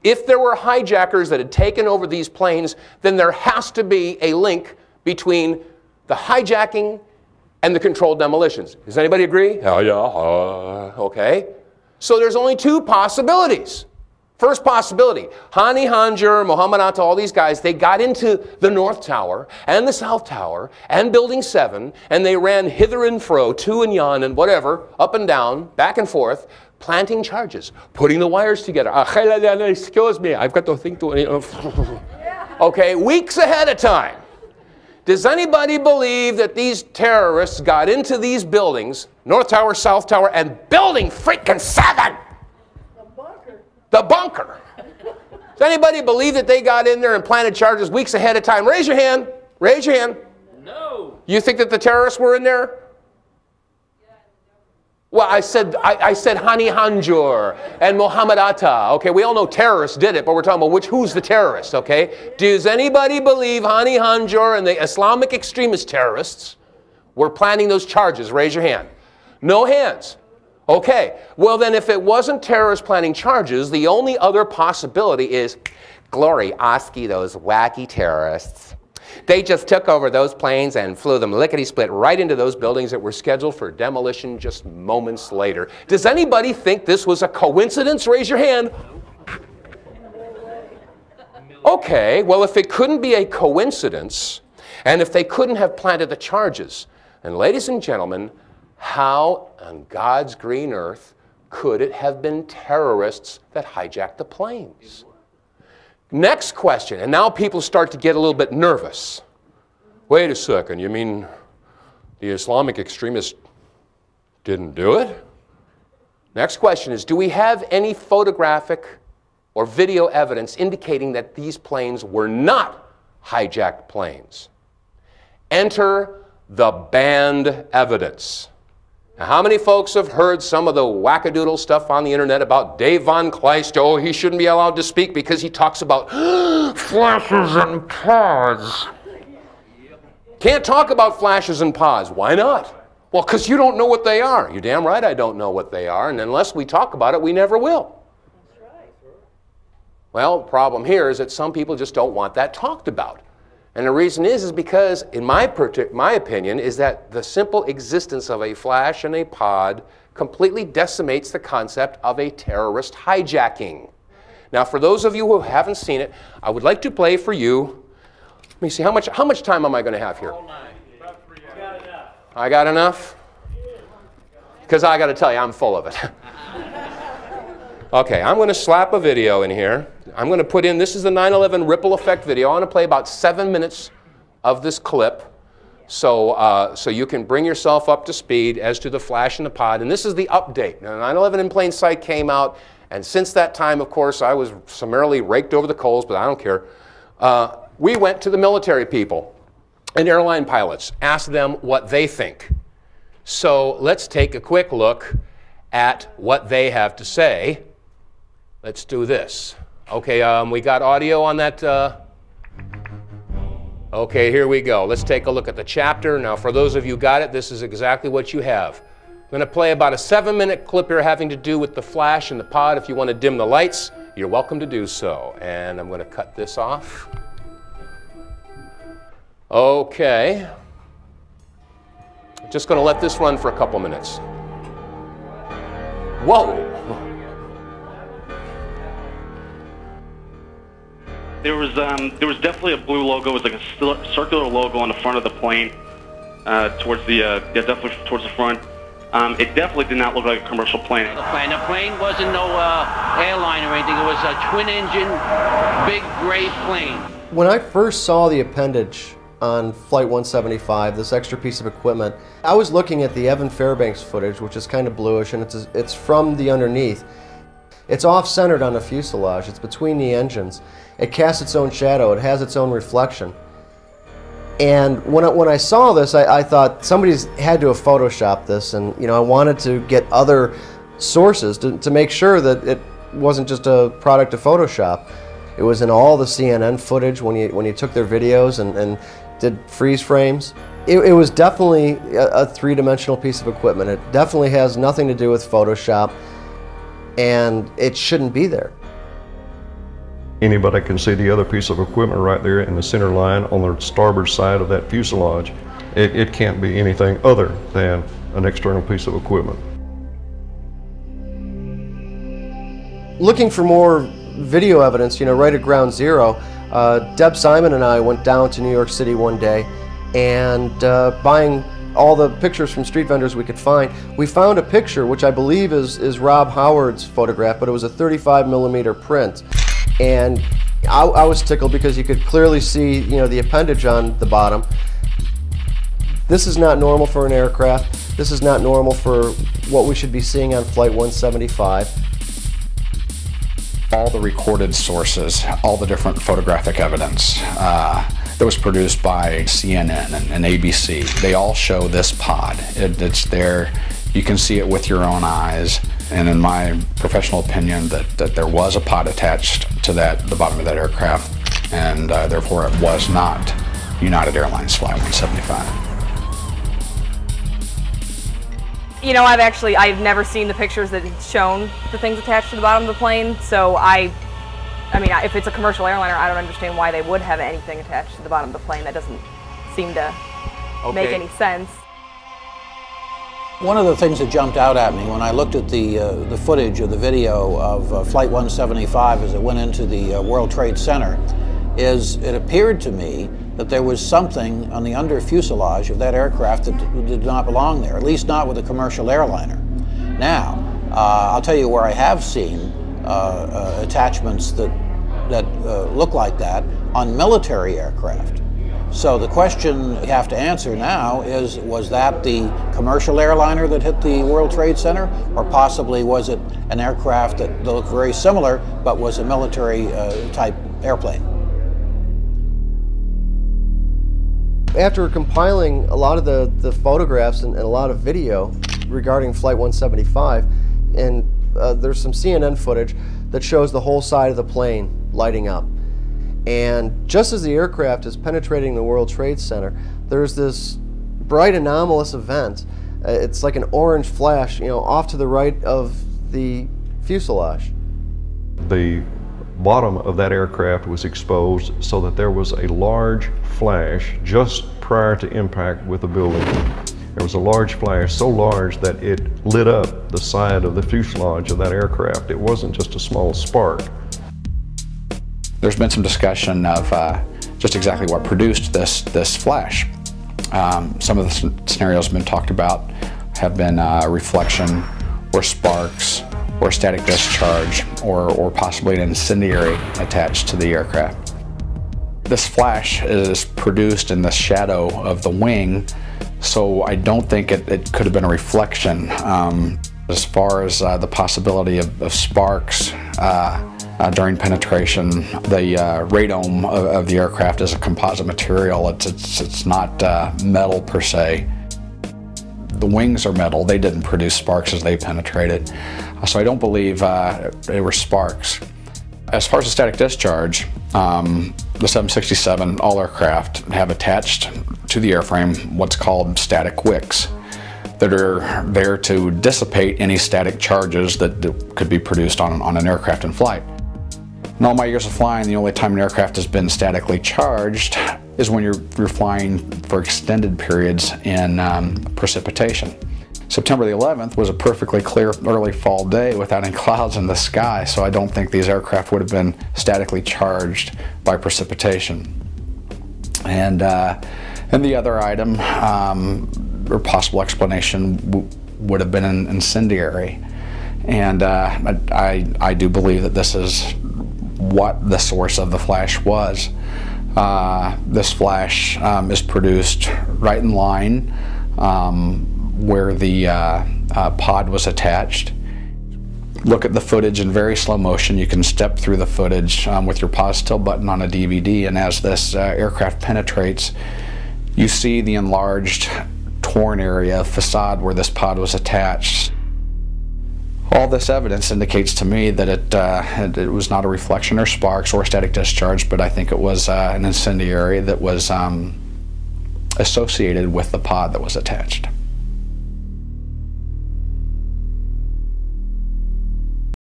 If there were hijackers that had taken over these planes, then there has to be a link between the hijacking and the controlled demolitions. Does anybody agree? Yeah. Okay. So there's only two possibilities. First possibility, Hani Hanjour, Mohammed Atta, all these guys, they got into the North Tower and the South Tower and Building 7, and they ran hither and fro, to and yon and whatever, up and down, back and forth, planting charges, putting the wires together. Excuse me, I've got to think to... Okay, weeks ahead of time. Does anybody believe that these terrorists got into these buildings, North Tower, South Tower, and Building freaking 7? The bunker. Does anybody believe that they got in there and planted charges weeks ahead of time? Raise your hand. Raise your hand. No. You think that the terrorists were in there? Well, I said Hani Hanjour and Mohammed Atta. Okay, we all know terrorists did it, but we're talking about who's the terrorist, okay? Does anybody believe Hani Hanjour and the Islamic extremist terrorists were planning those charges? Raise your hand. No hands. Okay, well then if it wasn't terrorist planning charges, the only other possibility is, glory, Oski, those wacky terrorists. They just took over those planes and flew them lickety-split right into those buildings that were scheduled for demolition just moments later. Does anybody think this was a coincidence? Raise your hand. Okay, well if it couldn't be a coincidence, and if they couldn't have planted the charges, and ladies and gentlemen, how on God's green earth could it have been terrorists that hijacked the planes? Next question, and now people start to get a little bit nervous. Wait a second, you mean the Islamic extremists didn't do it? Next question is, do we have any photographic or video evidence indicating that these planes were not hijacked planes? Enter the banned evidence. Now, how many folks have heard some of the wackadoodle stuff on the internet about Dave vonKleist? Oh, he shouldn't be allowed to speak because he talks about flashes and pods. Can't talk about flashes and pods. Why not? Well, because you don't know what they are. You're damn right I don't know what they are, and unless we talk about it, we never will. That's right. Well, the problem here is that some people just don't want that talked about. And the reason is because, in my opinion, is that the simple existence of a flash and a pod completely decimates the concept of a terrorist hijacking. Now, for those of you who haven't seen it, I would like to play for you. Let me see, how much time am I going to have here? All night. About 3 hours. Got enough. I got enough? Because I got to tell you, I'm full of it. Okay, I'm going to slap a video in here. I'm going to put in, this is the 9/11 ripple effect video. I want to play about 7 minutes of this clip so you can bring yourself up to speed as to the flash and the pod. And this is the update. Now, 9/11 in Plain Sight came out, and since that time, of course, I was summarily raked over the coals, but I don't care. We went to the military people and airline pilots, asked them what they think. So let's take a quick look at what they have to say. Let's do this. Okay, we got audio on that. Okay, here we go. Let's take a look at the chapter. Now, for those of you who got it, this is exactly what you have. I'm going to play about a 7-minute clip here having to do with the flash and the pod. If you want to dim the lights, you're welcome to do so. And I'm going to cut this off. Okay. Just going to let this run for a couple minutes. Whoa! There was definitely a blue logo. It was like a circular logo on the front of the plane, towards the definitely towards the front. It definitely did not look like a commercial plane. The plane wasn't no airline or anything. It was a twin-engine, big gray plane. When I first saw the appendage on Flight 175, this extra piece of equipment, I was looking at the Evan Fairbanks footage, which is kind of bluish, and it's from the underneath. It's off-centered on the fuselage. It's between the engines. It casts its own shadow. It has its own reflection. And when I saw this, I thought somebody's had to have photoshopped this, and I wanted to get other sources to make sure that it wasn't just a product of Photoshop. It was in all the CNN footage when you took their videos and did freeze frames. It was definitely a three-dimensional piece of equipment. It definitely has nothing to do with Photoshop, and it shouldn't be there. Anybody can see the other piece of equipment right there in the center line on the starboard side of that fuselage. It can't be anything other than an external piece of equipment. Looking for more video evidence, right at ground zero, Deb Simon and I went down to New York City one day and buying all the pictures from street vendors we could find, we found a picture which I believe is Rob Howard's photograph, but it was a 35mm print. And I was tickled because you could clearly see, the appendage on the bottom. This is not normal for an aircraft. This is not normal for what we should be seeing on Flight 175. All the recorded sources, all the different photographic evidence that was produced by CNN and ABC, they all show this pod. It's there. You can see it with your own eyes. And in my professional opinion, that there was a pod attached to the bottom of that aircraft, and therefore it was not United Airlines Flight 175. I've never seen the pictures that had shown the things attached to the bottom of the plane, so I mean, if it's a commercial airliner, I don't understand why they would have anything attached to the bottom of the plane. That doesn't seem to make any sense. One of the things that jumped out at me when I looked at the footage of the video of Flight 175 as it went into the World Trade Center is it appeared to me that there was something on the under fuselage of that aircraft that did not belong there, at least not with a commercial airliner. Now, I'll tell you where I have seen attachments that look like that on military aircraft. So the question you have to answer now is, was that the commercial airliner that hit the World Trade Center, or possibly was it an aircraft that looked very similar but was a military type airplane? After compiling a lot of the photographs and a lot of video regarding Flight 175, and there's some CNN footage that shows the whole side of the plane lighting up. And just as the aircraft is penetrating the World Trade Center, there's this bright anomalous event. It's like an orange flash, off to the right of the fuselage. The bottom of that aircraft was exposed so that there was a large flash just prior to impact with the building. There was a large flash, so large that it lit up the side of the fuselage of that aircraft. It wasn't just a small spark. There's been some discussion of just exactly what produced this flash. Some of the scenarios have been talked about have been reflection or sparks or static discharge or possibly an incendiary attached to the aircraft. This flash is produced in the shadow of the wing, so I don't think it could have been a reflection. As far as the possibility of sparks during penetration, the radome of the aircraft is a composite material. It's not metal per se. The wings are metal. They didn't produce sparks as they penetrated. So I don't believe they were sparks. As far as the static discharge, the 767, all aircraft have attached to the airframe what's called static wicks that are there to dissipate any static charges that could be produced on an aircraft in flight. In all my years of flying, the only time an aircraft has been statically charged is when you're flying for extended periods in precipitation. September the 11th was a perfectly clear early fall day without any clouds in the sky, so I don't think these aircraft would have been statically charged by precipitation. And the other item, or possible explanation, would have been an incendiary. And I do believe that this is what the source of the flash was. This flash is produced right in line where the pod was attached. Look at the footage in very slow motion. You can step through the footage with your pause still button on a DVD, and as this aircraft penetrates, you see the enlarged torn area facade where this pod was attached. All this evidence indicates to me that it was not a reflection or sparks or static discharge, but I think it was an incendiary that was associated with the pod that was attached.